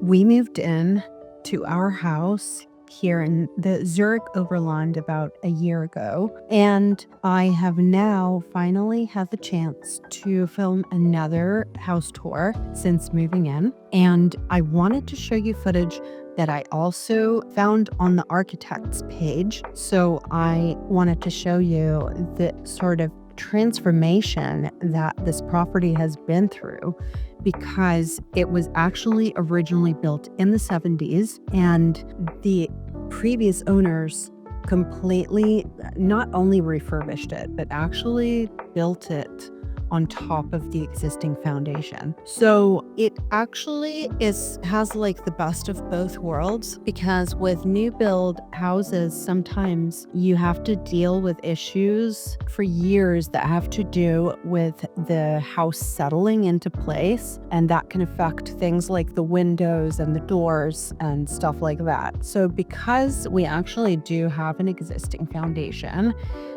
We moved in to our house here in the Zurich Overland about a year ago, and I have now finally had the chance to film another house tour since moving in. And I wanted to show you footage that I also found on the architect's page. So I wanted to show you the sort of transformation that this property has been through, because it was actually originally built in the 70s, and the previous owners completely not only refurbished it, but actually built it on top of the existing foundation. So it actually has like the best of both worlds, because with new build houses, sometimes you have to deal with issues for years that have to do with the house settling into place, and that can affect things like the windows and the doors and stuff like that. So because we actually do have an existing foundation,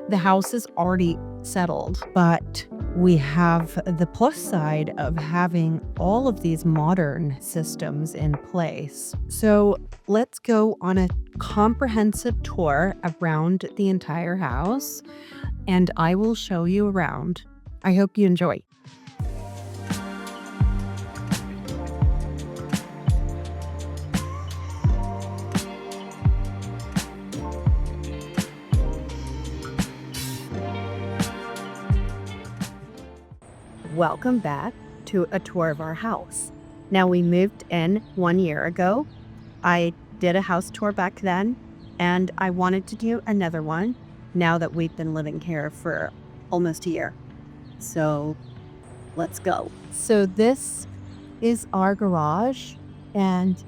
the house is already settled, but we have the plus side of having all of these modern systems in place. So let's go on a comprehensive tour around the entire house, and I will show you around. I hope you enjoy. Welcome back to a tour of our house. Now, we moved in 1 year ago. I did a house tour back then, and I wanted to do another one now that we've been living here for almost a year. So let's go. So this is our garage, and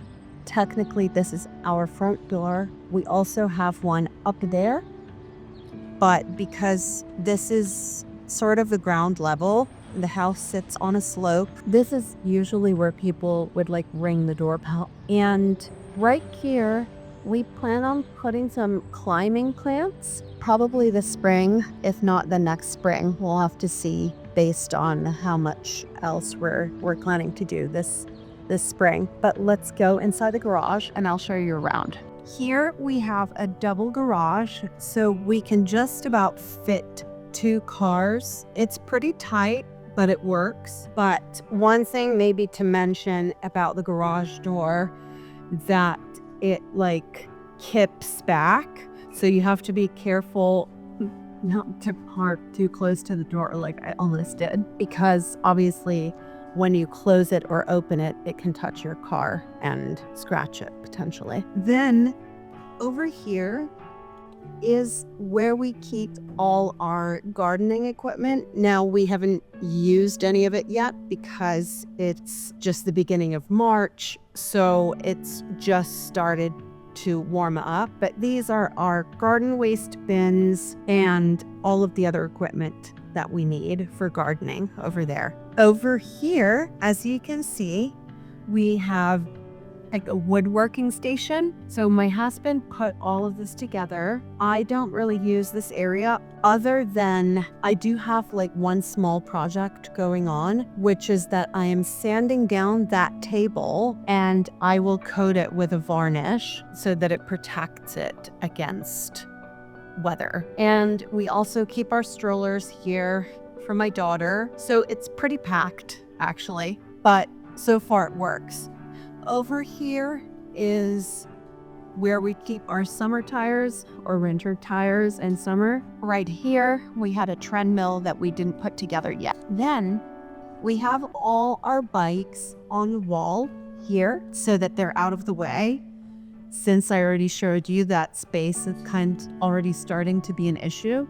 technically this is our front door. We also have one up there, but because this is sort of the ground level, the house sits on a slope. This is usually where people would like ring the doorbell. And right here, we plan on putting some climbing plants, probably this spring, if not the next spring. We'll have to see based on how much else we're planning to do this spring. But let's go inside the garage and I'll show you around. Here we have a double garage, so we can just about fit 2 cars. It's pretty tight, but it works. But one thing maybe to mention about the garage door, that it like kips back. So you have to be careful not to park too close to the door like I almost did, because obviously when you close it or open it, it can touch your car and scratch it potentially. Then over here is where we keep all our gardening equipment. Now, we haven't used any of it yet because it's just the beginning of March, so it's just started to warm up. But these are our garden waste bins and all of the other equipment that we need for gardening over there. Over here, as you can see, we have like a woodworking station. So my husband put all of this together. I don't really use this area other than I do have like one small project going on, which is that I am sanding down that table and I will coat it with a varnish so that it protects it against weather. And we also keep our strollers here for my daughter. So it's pretty packed actually, but so far it works. Over here is where we keep our summer tires or winter tires in summer. Right here, we had a treadmill that we didn't put together yet. Then we have all our bikes on the wall here so that they're out of the way. Since I already showed you that space is kind of already starting to be an issue.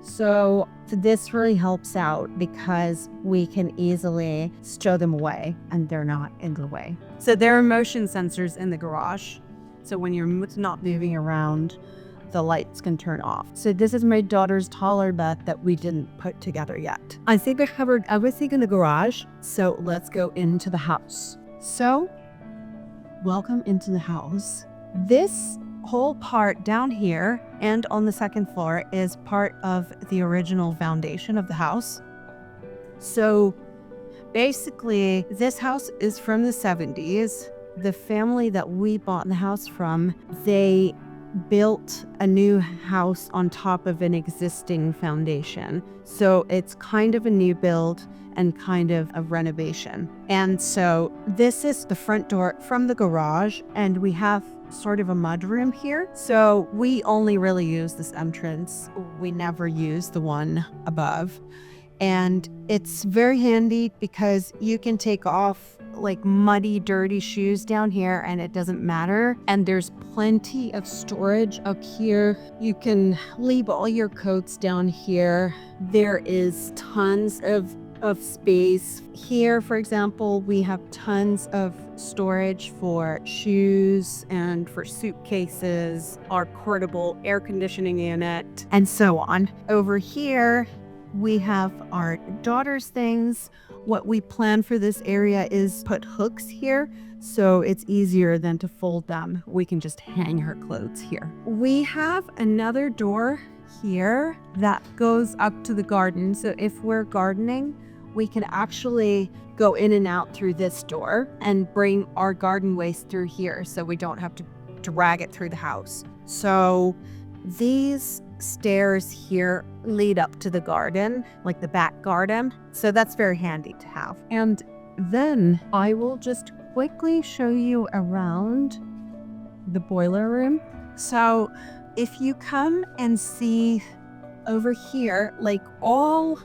So this really helps out because we can easily stow them away and they're not in the way. So there are motion sensors in the garage. So when you're not moving around, the lights can turn off. So this is my daughter's taller bed that we didn't put together yet. I think I covered everything in the garage. So let's go into the house. So welcome into the house. This whole part down here and on the second floor is part of the original foundation of the house. So basically, this house is from the 70s. the family that we bought the house from, they built a new house on top of an existing foundation. So it's kind of a new build and kind of a renovation. And so this is the front door from the garage, and we have sort of a mudroom here. So we only really use this entrance. We never use the one above. And it's very handy because you can take off like muddy, dirty shoes down here and it doesn't matter. And there's plenty of storage up here. You can leave all your coats down here. There is tons of space. Here, for example, we have tons of storage for shoes and for suitcases, our portable air conditioning unit, and so on. Over here, we have our daughter's things. What we plan for this area is put hooks here, so it's easier than to fold them. We can just hang her clothes here. We have another door here that goes up to the garden. So if we're gardening, we can actually go in and out through this door and bring our garden waste through here so we don't have to drag it through the house. So these stairs here lead up to the garden, like the back garden. So that's very handy to have. And then I will just quickly show you around the boiler room. So if you come and see over here, like all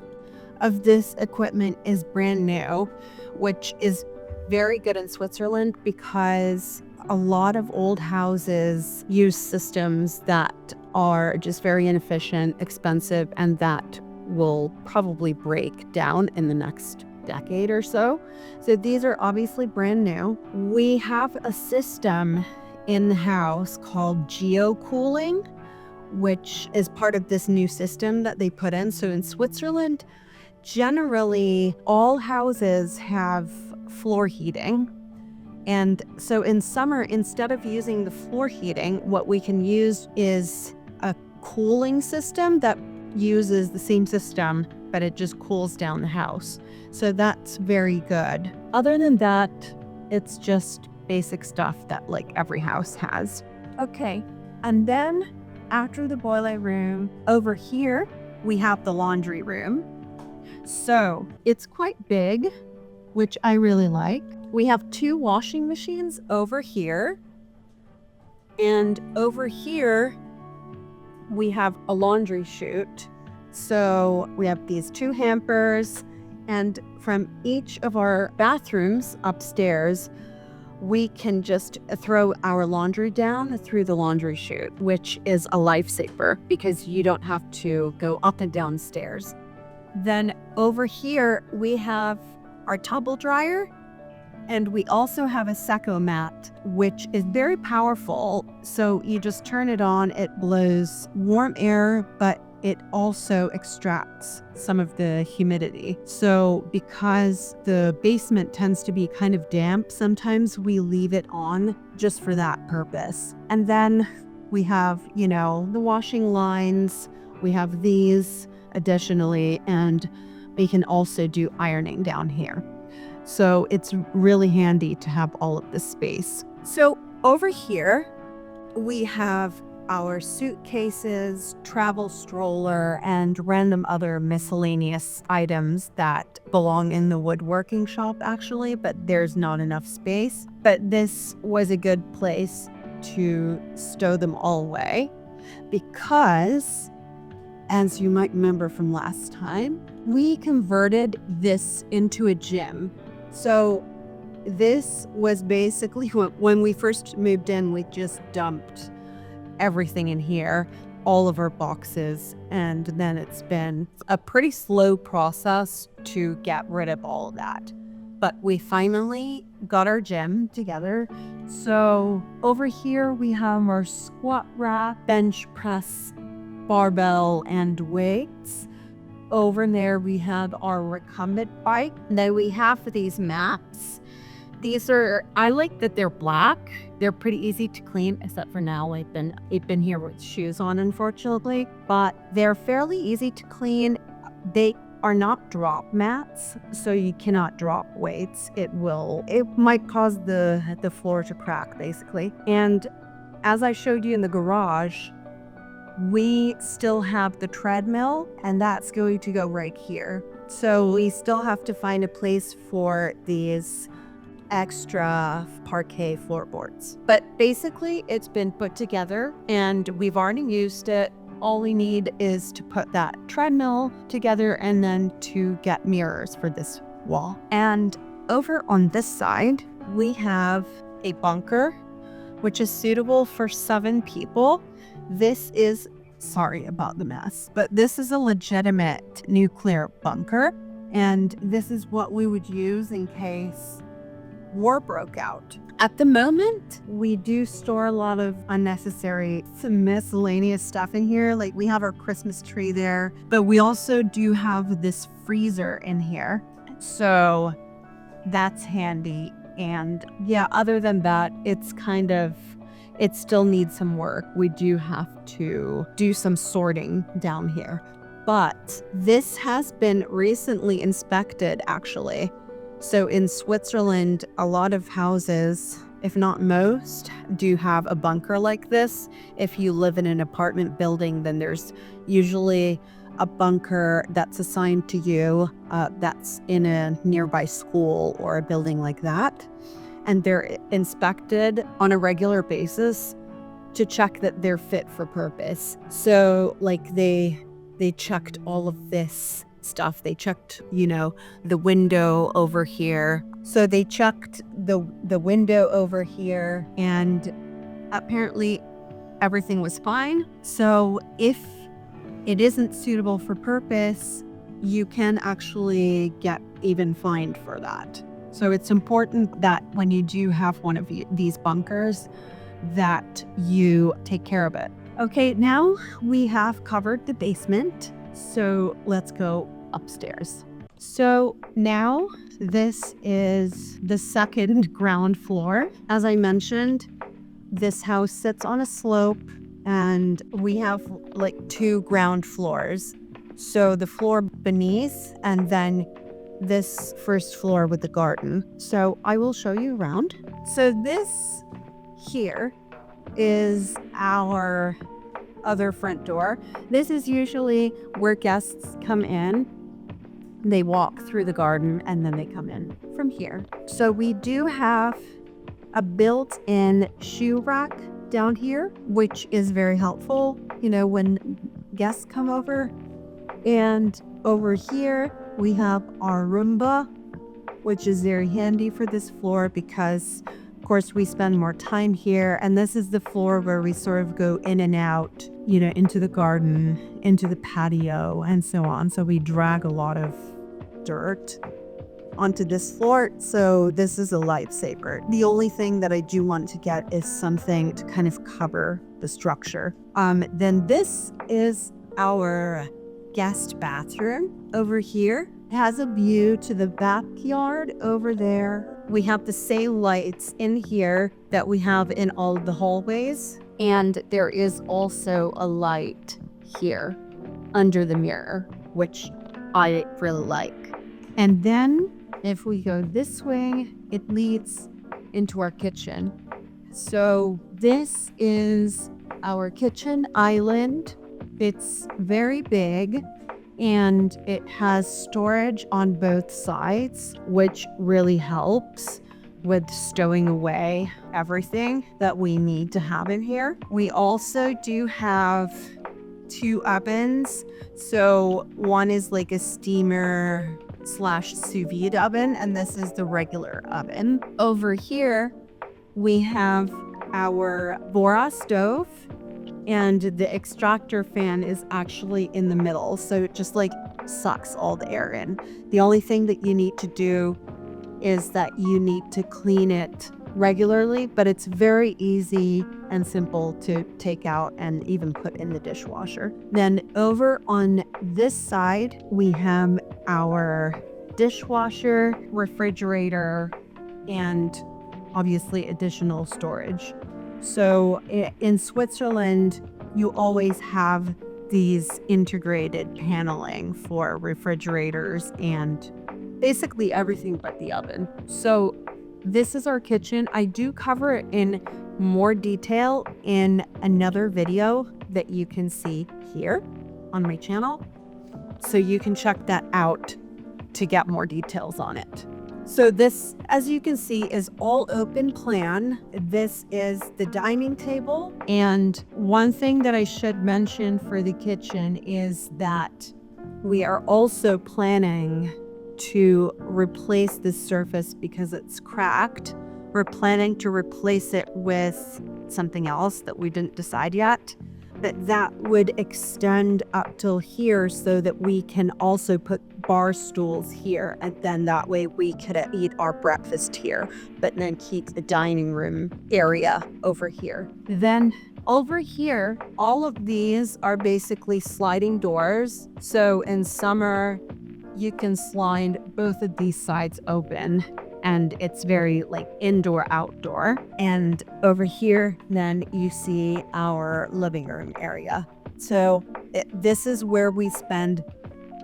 of this equipment is brand new, which is very good in Switzerland because a lot of old houses use systems that are just very inefficient, expensive, and that will probably break down in the next decade or so. So these are obviously brand new. We have a system in the house called geocooling, which is part of this new system that they put in. So in Switzerland, generally all houses have floor heating. And so in summer, instead of using the floor heating, what we can use is a cooling system that uses the same system, but it just cools down the house. So that's very good. Other than that, it's just basic stuff that like every house has. Okay, and then after the boiler room, over here, we have the laundry room. So it's quite big, which I really like. We have 2 washing machines over here. And over here, we have a laundry chute. So we have these 2 hampers. And from each of our bathrooms upstairs, we can just throw our laundry down through the laundry chute, which is a lifesaver because you don't have to go up and down stairs. Then over here, we have our tumble dryer, and we also have a Secco mat, which is very powerful. So you just turn it on, it blows warm air, but it also extracts some of the humidity. So because the basement tends to be kind of damp, sometimes we leave it on just for that purpose. And then we have, the washing lines, we have these additionally, and we can also do ironing down here. So it's really handy to have all of this space. So over here, we have our suitcases, travel stroller, and random other miscellaneous items that belong in the woodworking shop actually, but there's not enough space. But this was a good place to stow them all away because, as you might remember from last time, we converted this into a gym. So this was basically when we first moved in, we just dumped everything in here, all of our boxes, and then it's been a pretty slow process to get rid of all of that. But we finally got our gym together. So over here we have our squat rack, bench press, barbell, and weights. Over there we have our recumbent bike. Then we have these mats. I like that they're black. They're pretty easy to clean, except for now I've been here with shoes on, unfortunately. But they're fairly easy to clean. They are not drop mats, so you cannot drop weights. It might cause the floor to crack, basically. And as I showed you in the garage, we still have the treadmill, and that's going to go right here. So we still have to find a place for these extra parquet floorboards. But basically, it's been put together and we've already used it. All we need is to put that treadmill together and then to get mirrors for this wall. And over on this side, we have a bunker, which is suitable for 7 people. This is, sorry about the mess, but this is a legitimate nuclear bunker. And this is what we would use in case war broke out. At the moment, we do store a lot of unnecessary, some miscellaneous stuff in here. Like we have our Christmas tree there, but we also do have this freezer in here. So that's handy. And yeah, other than that, it still needs some work. We do have to do some sorting down here. But this has been recently inspected, actually. So in Switzerland, a lot of houses, if not most, do have a bunker like this. If you live in an apartment building, then there's usually a bunker that's assigned to you that's in a nearby school or a building like that. And they're inspected on a regular basis to check that they're fit for purpose. So like they checked all of this stuff. They checked, the window over here. So they checked the window over here, and apparently everything was fine. So if it isn't suitable for purpose, you can actually get even fined for that. So it's important that when you do have one of these bunkers, that you take care of it. Okay, now we have covered the basement. So let's go upstairs. So now this is the second ground floor. As I mentioned, this house sits on a slope and we have like 2 ground floors. So the floor beneath and then this first floor with the garden. So I will show you around. So this here is our other front door. This is usually where guests come in. They walk through the garden and then they come in from here. So we do have a built-in shoe rack down here, which is very helpful, when guests come over. And over here, we have our Roomba, which is very handy for this floor because of course, we spend more time here, and this is the floor where we sort of go in and out, into the garden, into the patio, and so on. So we drag a lot of dirt onto this floor, so this is a lifesaver. The only thing that I do want to get is something to kind of cover the structure. Then this is our guest bathroom over here. It has a view to the backyard over there. We have the same lights in here that we have in all of the hallways. And there is also a light here under the mirror, which I really like. And then if we go this way, it leads into our kitchen. So this is our kitchen island. It's very big. And it has storage on both sides, which really helps with stowing away everything that we need to have in here. We also do have 2 ovens. So one is like a steamer / sous vide oven, and this is the regular oven. Over here, we have our Bora stove. And the extractor fan is actually in the middle. So it just sucks all the air in. The only thing that you need to do is that you need to clean it regularly, but it's very easy and simple to take out and even put in the dishwasher. Then over on this side, we have our dishwasher, refrigerator, and obviously additional storage. So in Switzerland, you always have these integrated paneling for refrigerators and basically everything but the oven. So this is our kitchen. I do cover it in more detail in another video that you can see here on my channel. So you can check that out to get more details on it. So this, as you can see, is all open plan. This is the dining table. And one thing that I should mention for the kitchen is that we are also planning to replace this surface because it's cracked. We're planning to replace it with something else that we didn't decide yet. But that would extend up till here so that we can also put bar stools here, and then that way we could eat our breakfast here, but then keep the dining room area over here. Then over here, all of these are basically sliding doors. So in summer, you can slide both of these sides open, and it's very like indoor outdoor. And over here, then you see our living room area. So this is where we spend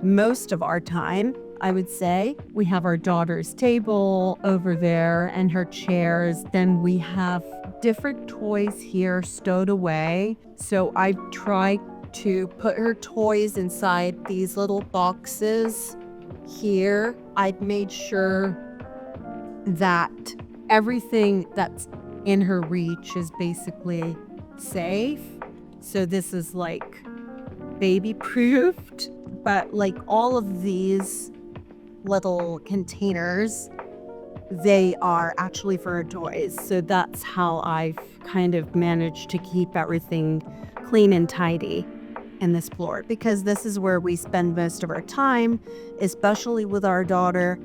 most of our time, I would say. We have our daughter's table over there and her chairs. Then we have different toys here stowed away. So I try to put her toys inside these little boxes here. I've made sure that everything that's in her reach is basically safe. So this is like baby proofed, but like all of these little containers, they are actually for her toys. So that's how I've kind of managed to keep everything clean and tidy in this floor, because this is where we spend most of our time, especially with our daughter,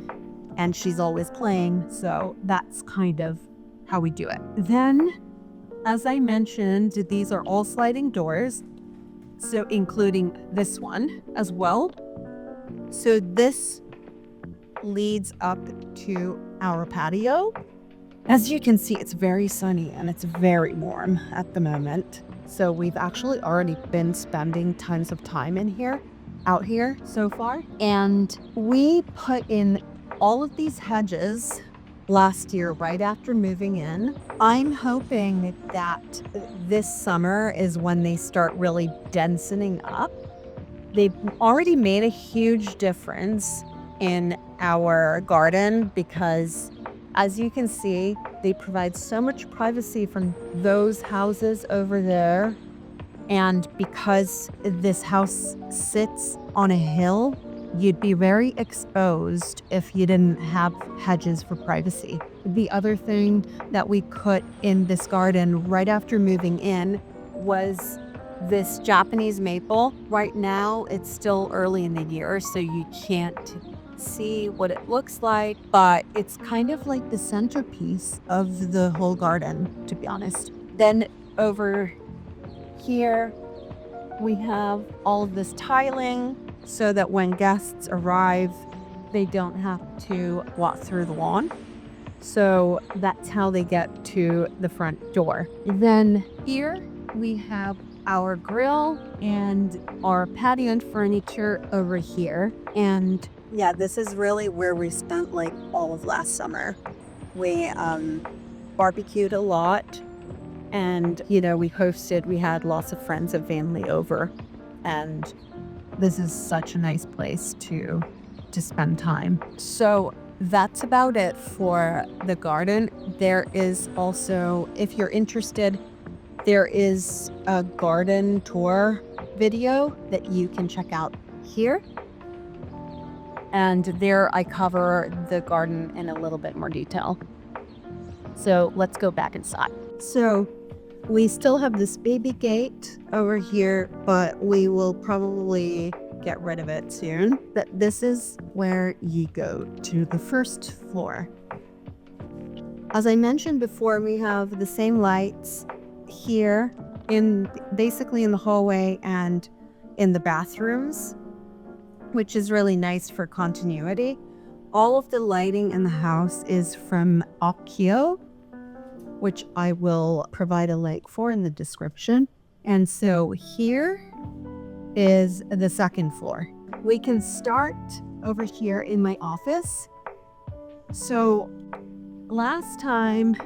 and she's always playing. So that's kind of how we do it. Then, as I mentioned, these are all sliding doors, so including this one as well. So this leads up to our patio. As you can see, it's very sunny and it's very warm at the moment. So we've actually already been spending tons of time out here so far. And we put in all of these hedges last year, right after moving in. I'm hoping that this summer is when they start really densening up. They've already made a huge difference in our garden because, as you can see, they provide so much privacy from those houses over there. And because this house sits on a hill, you'd be very exposed if you didn't have hedges for privacy. The other thing that we put in this garden right after moving in was this Japanese maple. Right now, it's still early in the year, so you can't see what it looks like, but it's kind of like the centerpiece of the whole garden, to be honest. Then over here, we have all of this tiling so that when guests arrive, they don't have to walk through the lawn. So that's how they get to the front door. Then here we have our grill and our patio and furniture over here. And yeah, this is really where we spent like all of last summer. We barbecued a lot, and we had lots of friends and family over, and this is such a nice place to spend time. So that's about it for the garden. There is also, if you're interested, there is a garden tour video that you can check out here. And there I cover the garden in a little bit more detail. So let's go back inside. So we still have this baby gate over here, but we will probably get rid of it soon. But this is where you go to the first floor. As I mentioned before, we have the same lights here basically in the hallway and in the bathrooms, which is really nice for continuity. All of the lighting in the house is from Occhio, which I will provide a link for in the description. And so here is the second floor. We can start over here in my office. So last time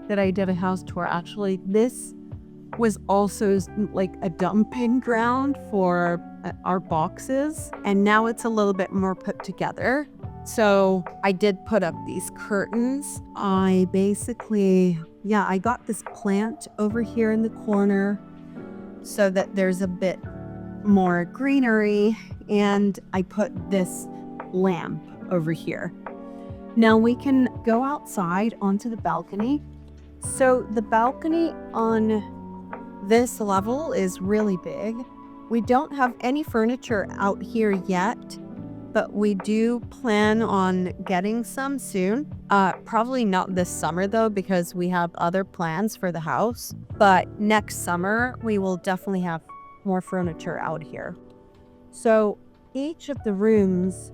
that I did a house tour, actually, this was also like a dumping ground for our boxes. And now it's a little bit more put together. So I did put up these curtains. I got this plant over here in the corner so that there's a bit more greenery. And I put this lamp over here. Now we can go outside onto the balcony. So the balcony on this level is really big. We don't have any furniture out here yet, but we do plan on getting some soon. Probably not this summer though, because we have other plans for the house. But next summer, we will definitely have more furniture out here. So each of the rooms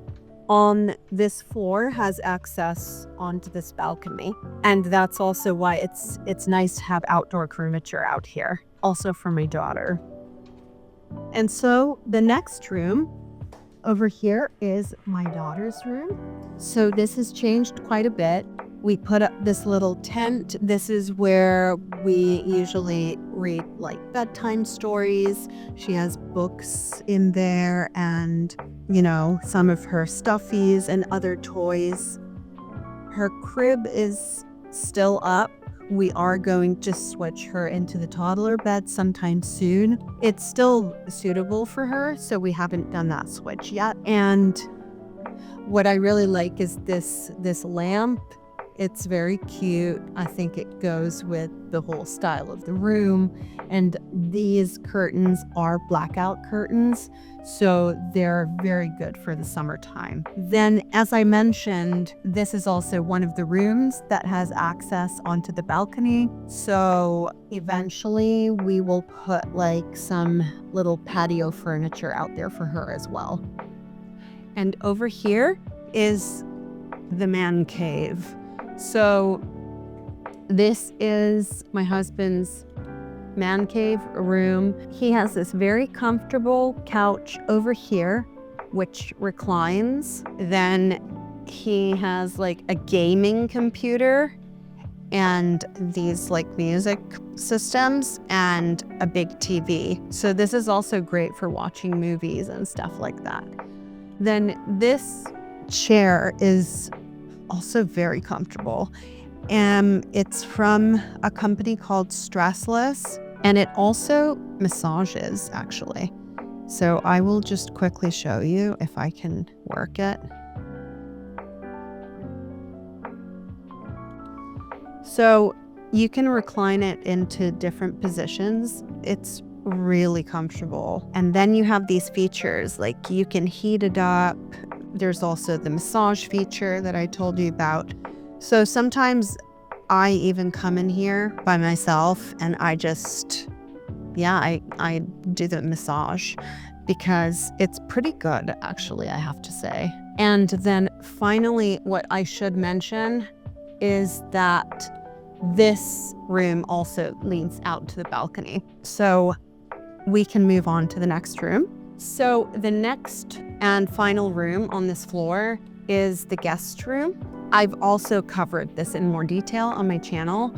on this floor has access onto this balcony. And that's also why it's nice to have outdoor furniture out here, also for my daughter. And so the next room over here is my daughter's room. So this has changed quite a bit. We put up this little tent. This is where we usually read like bedtime stories. She has books in there and, some of her stuffies and other toys. Her crib is still up. We are going to switch her into the toddler bed sometime soon. It's still suitable for her, so we haven't done that switch yet. And what I really like is this lamp. It's very cute. I think it goes with the whole style of the room. And these curtains are blackout curtains, so they're very good for the summertime. Then, as I mentioned, this is also one of the rooms that has access onto the balcony. So eventually we will put like some little patio furniture out there for her as well. And over here is the man cave. So this is my husband's man cave room. He has this very comfortable couch over here, which reclines. Then he has like a gaming computer and these like music systems and a big TV. So this is also great for watching movies and stuff like that. Then this chair is also very comfortable. It's from a company called Stressless, and it also massages actually. So I will just quickly show you if I can work it. So you can recline it into different positions. It's really comfortable. And then you have these features, like you can heat it up. There's also the massage feature that I told you about. So sometimes I even come in here by myself and I just, I do the massage because it's pretty good, actually, I have to say. And then finally, what I should mention is that this room also leads out to the balcony. So we can move on to the next room. So the next and final room on this floor is the guest room. I've also covered this in more detail on my channel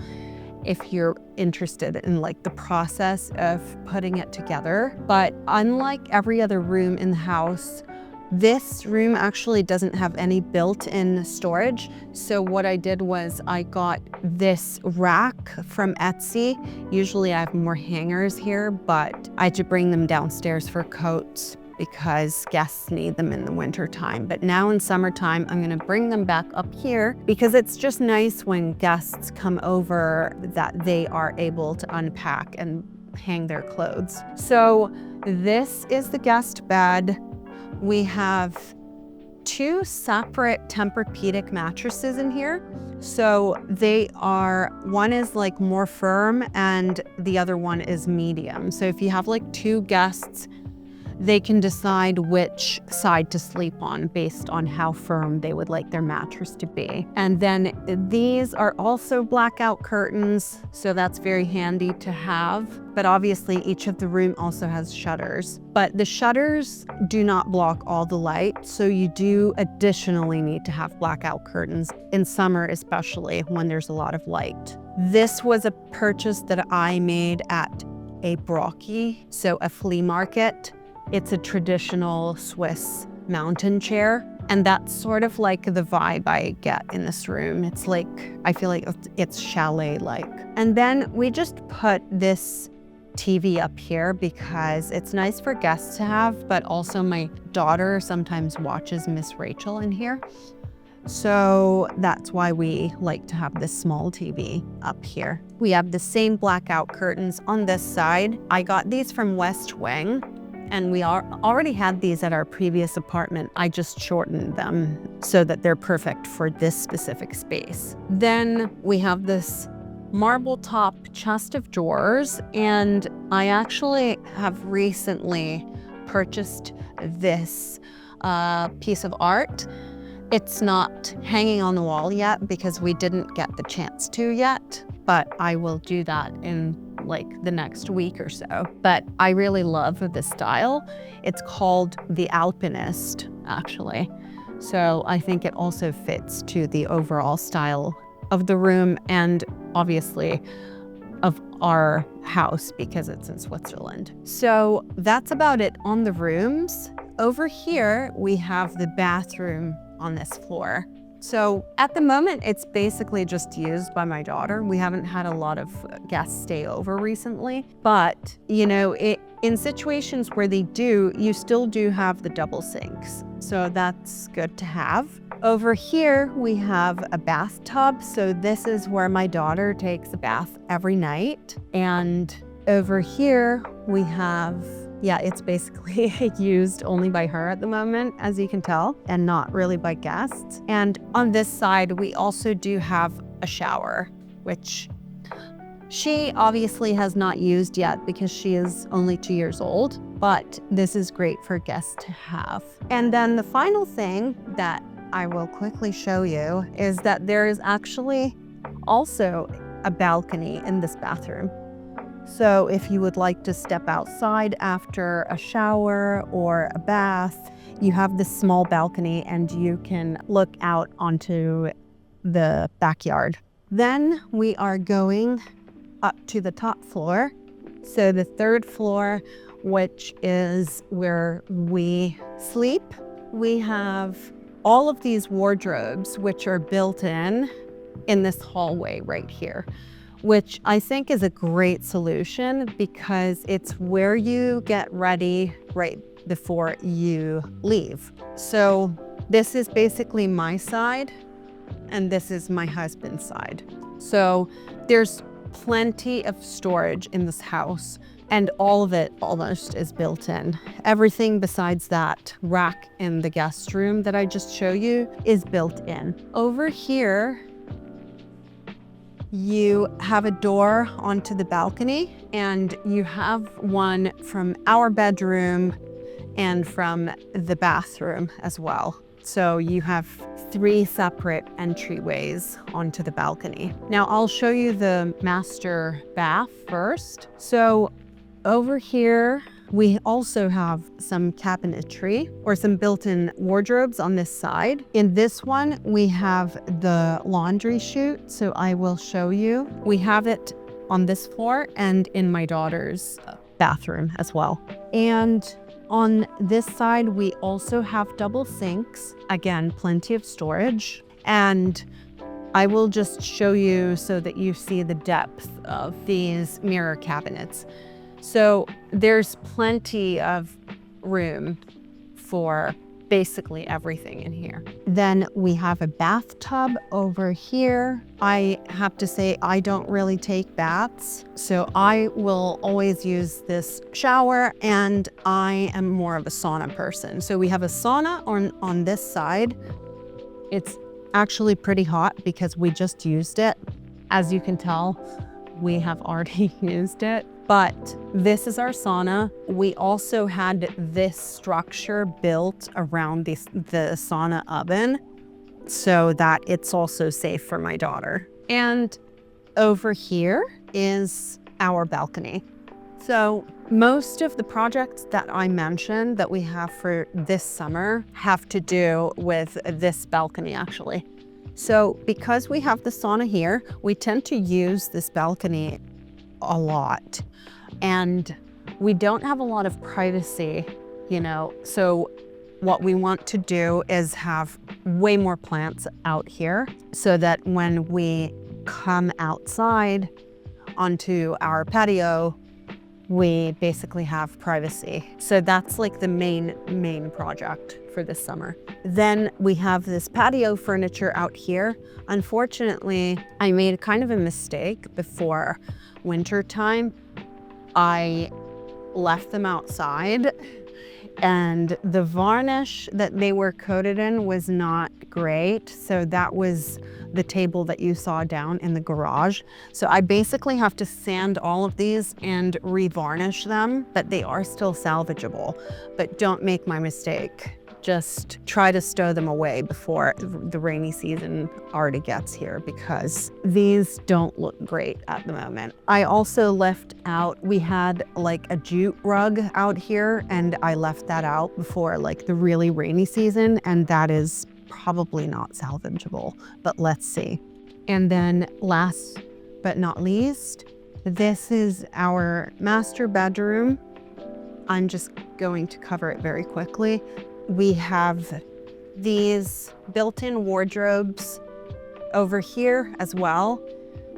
if you're interested in like the process of putting it together. But unlike every other room in the house, this room actually doesn't have any built-in storage. So what I did was I got this rack from Etsy. Usually I have more hangers here, but I had to bring them downstairs for coats because guests need them in the winter time. But now in summertime, I'm gonna bring them back up here because it's just nice when guests come over that they are able to unpack and hang their clothes. So this is the guest bed. We have two separate Tempur-Pedic mattresses in here. So one is like more firm and the other one is medium. So if you have like two guests they can decide which side to sleep on based on how firm they would like their mattress to be. And then these are also blackout curtains, so that's very handy to have. But obviously each of the room also has shutters. But the shutters do not block all the light, so you do additionally need to have blackout curtains in summer, especially when there's a lot of light. This was a purchase that I made at a brockie, so a flea market. It's a traditional Swiss mountain chair, and that's sort of like the vibe I get in this room. It's like, I feel like it's chalet-like. And then we just put this TV up here because it's nice for guests to have, but also my daughter sometimes watches Miss Rachel in here. So that's why we like to have this small TV up here. We have the same blackout curtains on this side. I got these from West Wing, and we already had these at our previous apartment. I just shortened them so that they're perfect for this specific space. Then we have this marble top chest of drawers, and I actually have recently purchased this piece of art. It's not hanging on the wall yet because we didn't get the chance to yet, but I will do that in like the next week or so. But I really love this style. It's called the Alpinist, actually. So I think it also fits to the overall style of the room and obviously of our house because it's in Switzerland. So that's about it on the rooms. Over here, we have the bathroom on this floor. So at the moment, it's basically just used by my daughter. We haven't had a lot of guests stay over recently, but you know, in situations where they do, you still do have the double sinks. So that's good to have. Over here, we have a bathtub. So this is where my daughter takes a bath every night. And over here, we have, yeah, it's basically used only by her at the moment, as you can tell, and not really by guests. And on this side, we also do have a shower, which she obviously has not used yet because she is only 2 years old, but this is great for guests to have. And then the final thing that I will quickly show you is that there is actually also a balcony in this bathroom. So if you would like to step outside after a shower or a bath, you have this small balcony and you can look out onto the backyard. Then we are going up to the top floor. So the third floor, which is where we sleep, we have all of these wardrobes, which are built in this hallway right here, which I think is a great solution because it's where you get ready right before you leave. So this is basically my side and this is my husband's side. So there's plenty of storage in this house and all of it almost is built in. Everything besides that rack in the guest room that I just showed you is built in. Over here, you have a door onto the balcony and you have one from our bedroom and from the bathroom as well. So you have 3 separate entryways onto the balcony. Now I'll show you the master bath first. So over here, we also have some cabinetry or some built-in wardrobes on this side. In this one, we have the laundry chute, so I will show you. We have it on this floor and in my daughter's bathroom as well. And on this side, we also have double sinks. Again, plenty of storage. And I will just show you so that you see the depth of these mirror cabinets. So there's plenty of room for basically everything in here. Then we have a bathtub over here. I have to say I don't really take baths, so I will always use this shower and I am more of a sauna person. So we have a sauna on this side. It's actually pretty hot because we just used it. As you can tell, we have already used it. But this is our sauna. We also had this structure built around the sauna oven so that it's also safe for my daughter. And over here is our balcony. So most of the projects that I mentioned that we have for this summer have to do with this balcony actually. So because we have the sauna here, we tend to use this balcony a lot. And we don't have a lot of privacy, you know, so what we want to do is have way more plants out here so that when we come outside onto our patio, we basically have privacy. So that's like the main project for this summer. Then we have this patio furniture out here. Unfortunately, I made kind of a mistake before winter time. I left them outside and the varnish that they were coated in was not great. So that was the table that you saw down in the garage. So I basically have to sand all of these and revarnish them, but they are still salvageable. But don't make my mistake. Just try to stow them away before the rainy season already gets here because these don't look great at the moment. I also left out, we had like a jute rug out here and I left that out before like the really rainy season, and that is probably not salvageable, but let's see. And then last but not least, this is our master bedroom. I'm just going to cover it very quickly. We have these built-in wardrobes over here as well.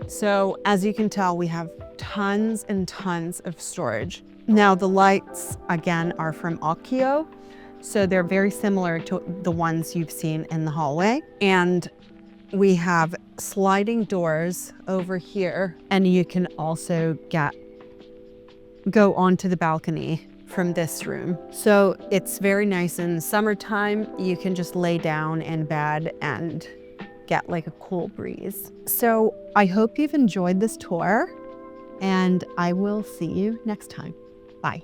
So as you can tell, we have tons and tons of storage. Now the lights, again, are from Occhio. So they're very similar to the ones you've seen in the hallway. And we have sliding doors over here. And you can also go onto the balcony from this room. So it's very nice in summertime. You can just lay down in bed and get like a cool breeze. So I hope you've enjoyed this tour and I will see you next time. Bye.